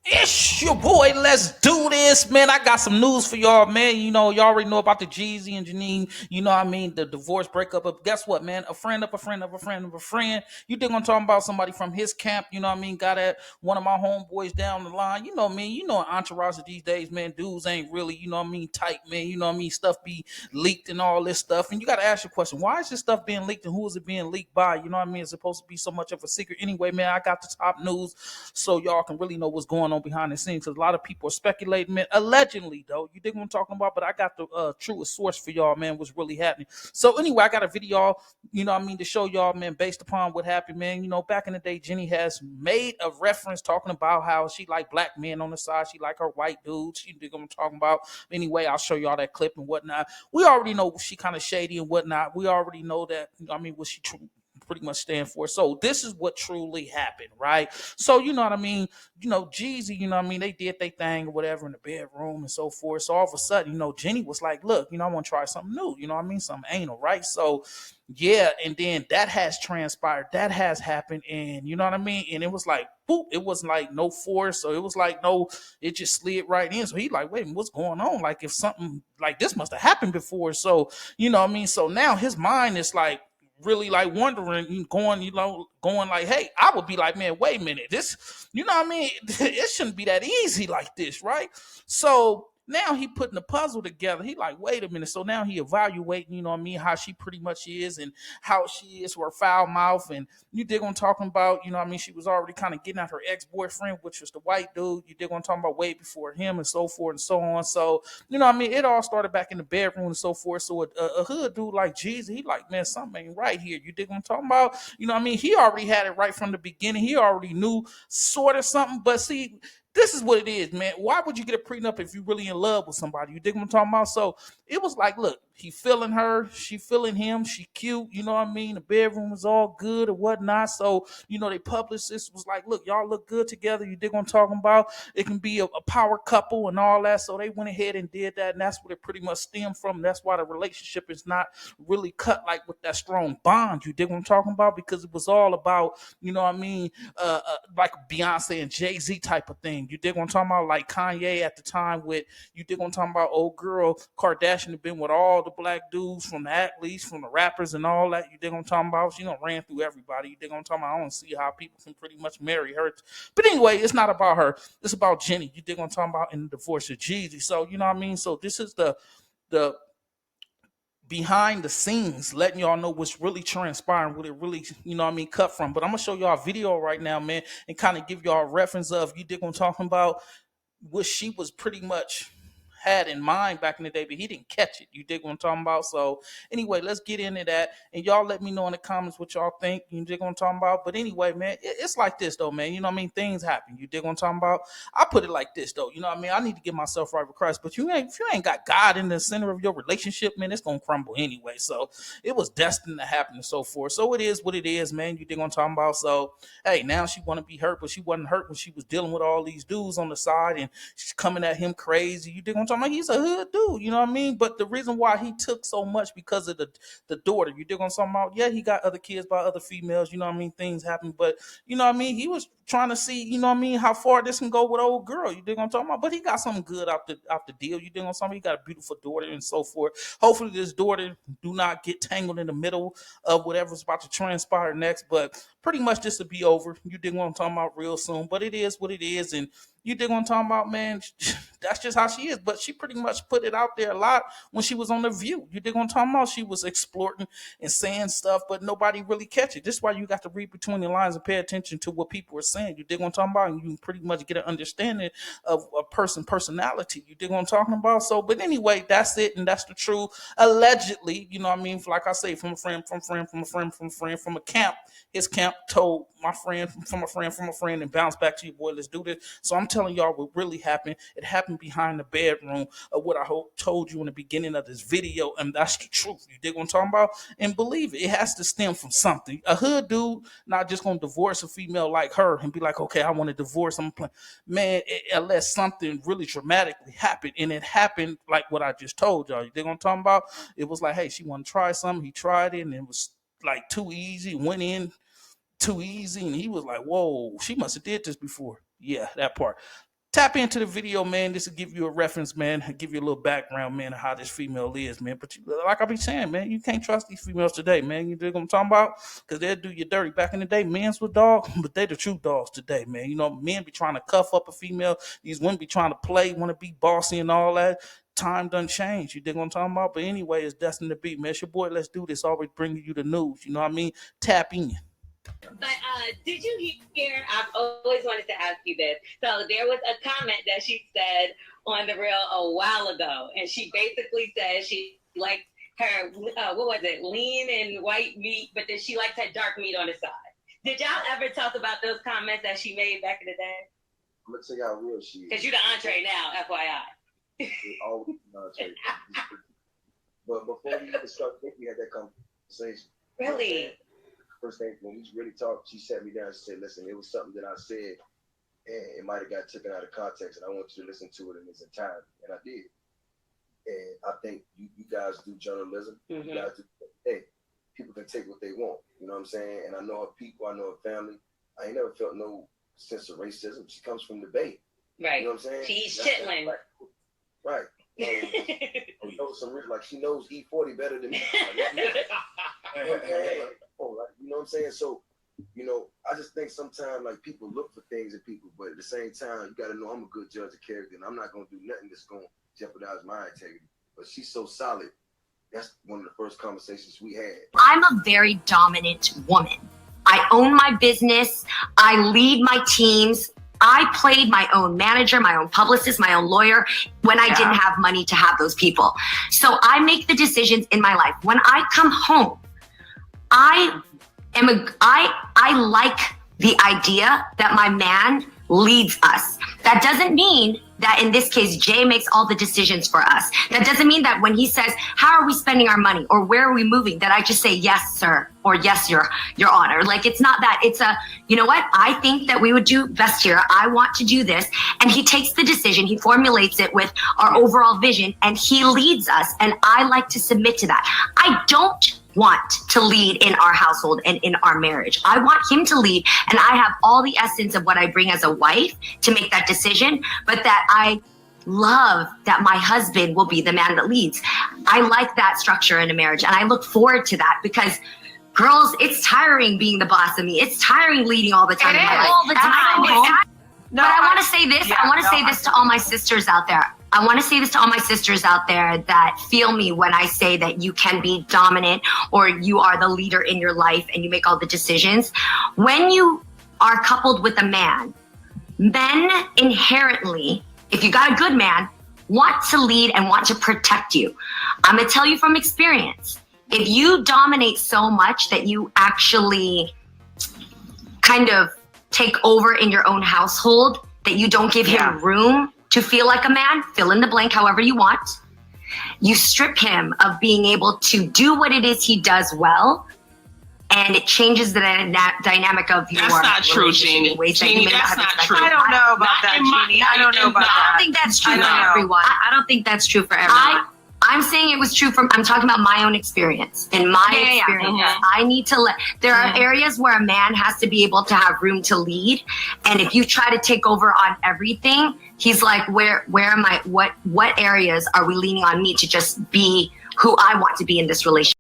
It's your boy. Let's do this, man. I got some news for y'all, man. You know, y'all already know about the Jeezy and Jeannie. You know what I mean? The divorce breakup. But guess what, man? A friend of a friend of a friend of a friend. You think I'm talking about somebody from his camp? You know what I mean? Got at one of my homeboys down the line. You know me. You know entourage these days, man. Dudes ain't really, you know what I mean, tight, man. You know what I mean? Stuff be leaked and all this stuff. And you got to ask your question: why is this stuff being leaked and who is it being leaked by? You know what I mean? It's supposed to be so much of a secret. Anyway, man, I got the top news so y'all can really know what's going on behind the scenes. Because a lot of people are speculating, man. Allegedly, though, you dig what I'm talking about? But I got the truest source for y'all, man. What's really happening? So anyway, I got a video, you know what I mean, to show y'all, man, based upon what happened, man. You know, back in the day, Jenny has made a reference talking about how she like black men on the side, she like her white dudes. You dig what I'm talking about? Anyway, I'll show y'all that clip and whatnot. We already know she kind of shady and whatnot. We already know that. I mean, what she pretty much stand for. So this is what truly happened, right? So you know what I mean? You know, Jeezy, you know what I mean? They did their thing or whatever in the bedroom and so forth. So all of a sudden, you know, Jenny was like, look, you know, I want to try something new. You know what I mean? Something anal, right? So yeah, and then that has transpired. That has happened. And you know what I mean? And it was like, boop, it wasn't like no force. So it was like no, it just slid right in. So he like, wait, what's going on? Like if something like this must have happened before. So, you know what I mean? So now his mind is like, really like wondering, going, you know, going like, hey, I would be like, man, wait a minute, this, you know what I mean? It shouldn't be that easy like this, right? So now he putting the puzzle together. He like, wait a minute. So now he evaluating, you know what I mean, how she pretty much is and how she is, her foul mouth. And you dig what I'm talking about, you know what I mean? She was already kind of getting at her ex-boyfriend, which was the white dude. You dig what I'm talking about, way before him and so forth and so on. So you know what I mean? It all started back in the bedroom and so forth. So a hood dude like Jeezy, he like, man, something ain't right here. You dig what I'm talking about? You know what I mean? He already had it right from the beginning. He already knew sort of something. But see, this is what it is, man. Why would you get a prenup if you really in love with somebody? You dig what I'm talking about? So it was like, look, he feeling her, she feeling him, she cute, you know what I mean? The bedroom was all good or whatnot. So, you know, they publicist was like, look, y'all look good together. You dig what I'm talking about? It can be a power couple and all that. So they went ahead and did that, and that's what it pretty much stemmed from. That's why the relationship is not really cut like with that strong bond. You dig what I'm talking about? Because it was all about, you know what I mean, like Beyonce and Jay-Z type of thing. You dig what I'm talking about? Like Kanye at the time with, you dig what I'm talking about? Old girl Kardashian had been with all the black dudes, from the athletes, from the rappers and all that. You dig what I'm talking about? She done ran through everybody. You dig what I'm talking about? I don't see how people can pretty much marry her. But anyway, it's not about her. It's about Jenny. You dig what I'm talking about? In the divorce of Jeezy. So you know what I mean? So this is the behind the scenes, letting y'all know what's really transpiring, what it really, you know what I mean, cut from. But I'm gonna show y'all a video right now, man, and kind of give y'all a reference of, you dig what I'm talking about, what she was pretty much had in mind back in the day, but he didn't catch it. You dig what I'm talking about? So anyway, let's get into that, and y'all let me know in the comments what y'all think. You dig what I'm talking about? But anyway, man, it's like this though, man. You know what I mean? Things happen. You dig what I'm talking about? I put it like this though. You know what I mean? I need to get myself right with Christ, but you ain't if you ain't got God in the center of your relationship, man, it's gonna crumble anyway. So it was destined to happen and so forth. So it is what it is, man. You dig what I'm talking about? So hey, now she want to be hurt, but she wasn't hurt when she was dealing with all these dudes on the side and she's coming at him crazy. You dig what I'm talking about? He's a hood dude, you know what I mean? But the reason why he took so much because of the daughter. You dig what I'm talking about? Yeah, he got other kids by other females, you know what I mean? Things happen, but you know what I mean? He was trying to see, you know what I mean, how far this can go with old girl. You dig what I'm talking about? But he got something good out the deal. You dig what I'm talking about? He got a beautiful daughter and so forth. Hopefully this daughter do not get tangled in the middle of whatever's about to transpire next. But pretty much this will be over. You dig what I'm talking about real soon. But it is what it is. And you dig what I'm talking about, man? That's just how she is. But she pretty much put it out there a lot when she was on The View. You dig what I'm talking about? She was exploring and saying stuff, but nobody really catch it. This is why you got to read between the lines and pay attention to what people are saying. You dig what I'm talking about? And you can pretty much get an understanding of a personality. You dig what I'm talking about? So, but anyway, that's it, and that's the truth. Allegedly, you know what I mean? Like I say, from a friend, from a friend, from a friend, from a friend, from a camp. His camp told my friend, from a friend, from a friend, and bounced back to you, boy. Let's do this. So I'm telling y'all what really happened. It happened behind the bedroom of what I told you in the beginning of this video, and that's the truth. You dig what I'm talking about? And believe it, it has to stem from something. A hood dude not just gonna divorce a female like her and be like, okay, I want to divorce. I'm playing, man. Unless something really dramatically happened, and it happened like what I just told y'all. You dig what I'm talking about? It was like, hey, she want to try something. He tried it, and it was like too easy. Went in too easy, and he was like, whoa, she must have did this before. Yeah, that part. tap into the video, man. This will give you a reference, man. Give you a little background, man, of how this female is, man. But like I be saying, man, you can't trust these females today, man. You dig what I'm talking about? Because they'll do you dirty. Back in the day, men's were dogs, but they the true dogs today, man. You know, men be trying to cuff up a female. These women be trying to play, want to be bossy and all that. Time done change. You dig what I'm talking about? But anyway, it's destined to be, man. It's your boy, Let's Do This. Always bringing you the news. You know what I mean? Tap in. But did you hear? I've always wanted to ask you this. So there was a comment that she said on the reel a while ago, and she basically said she liked her what was it, lean and white meat, but then she liked her dark meat on the side. Did y'all ever talk about those comments that she made back in the day? I'm gonna tell you how real she is. Because you the entree now, FYI. Always the entree. But before we even started, we had that conversation. Really? First thing, when we really talked, she sat me down and said, listen, it was something that I said, and it might have got taken out of context, and I want you to listen to it in its entirety. And I did. And I think you guys do journalism. Mm-hmm. You guys do, hey, people can take what they want. You know what I'm saying? And I know her people, I know her family. I ain't never felt no sense of racism. She comes from the Bay. Right. You know what I'm saying? She eats chitlin. Right. Like she knows E40 better than me. You know what I'm saying? So, you know, I just think sometimes like people look for things in people, but at the same time, you got to know I'm a good judge of character, and I'm not going to do nothing that's going to jeopardize my integrity. But she's so solid. That's one of the first conversations we had. I'm a very dominant woman. I own my business. I lead my teams. I played my own manager, my own publicist, my own lawyer when I didn't have money to have those people. So I make the decisions in my life. When I come home, I like the idea that my man leads us. That doesn't mean that in this case, Jay makes all the decisions for us. That doesn't mean that when he says, how are we spending our money or where are we moving, that I just say, yes, sir, or yes, your honor. Like, it's not that. It's a, you know what? I think that we would do best here. I want to do this. And he takes the decision. He formulates it with our overall vision and he leads us. And I like to submit to that. I don't want to lead in our household and in our marriage. I want him to lead, and I have all the essence of what I bring as a wife to make that decision, but that I love that my husband will be the man that leads. I like that structure in a marriage, and I look forward to that because girls, it's tiring being the boss of me. It's tiring leading all the time. All the time. But I want to say this. I want to say this to all my sisters out there. I want to say this to all my sisters out there that feel me when I say that you can be dominant or you are the leader in your life and you make all the decisions. When you are coupled with a man, men inherently, if you got a good man, want to lead and want to protect you. I'm going to tell you from experience, if you dominate so much that you actually kind of take over in your own household, that you don't give him room to feel like a man, fill in the blank however you want. You strip him of being able to do what it is he does well, and it changes the dynamic of your That's not true, Jeannie. Jeannie, that's not true. I don't know about that, Jeannie. I don't know about that. I don't think that's true for everyone. I don't think that's true for everyone. I'm saying it was true from, I'm talking about my own experience. In my experience, I need to there are areas where a man has to be able to have room to lead. And if you try to take over on everything, he's like, where am I? What areas are we leaning on me to just be who I want to be in this relationship?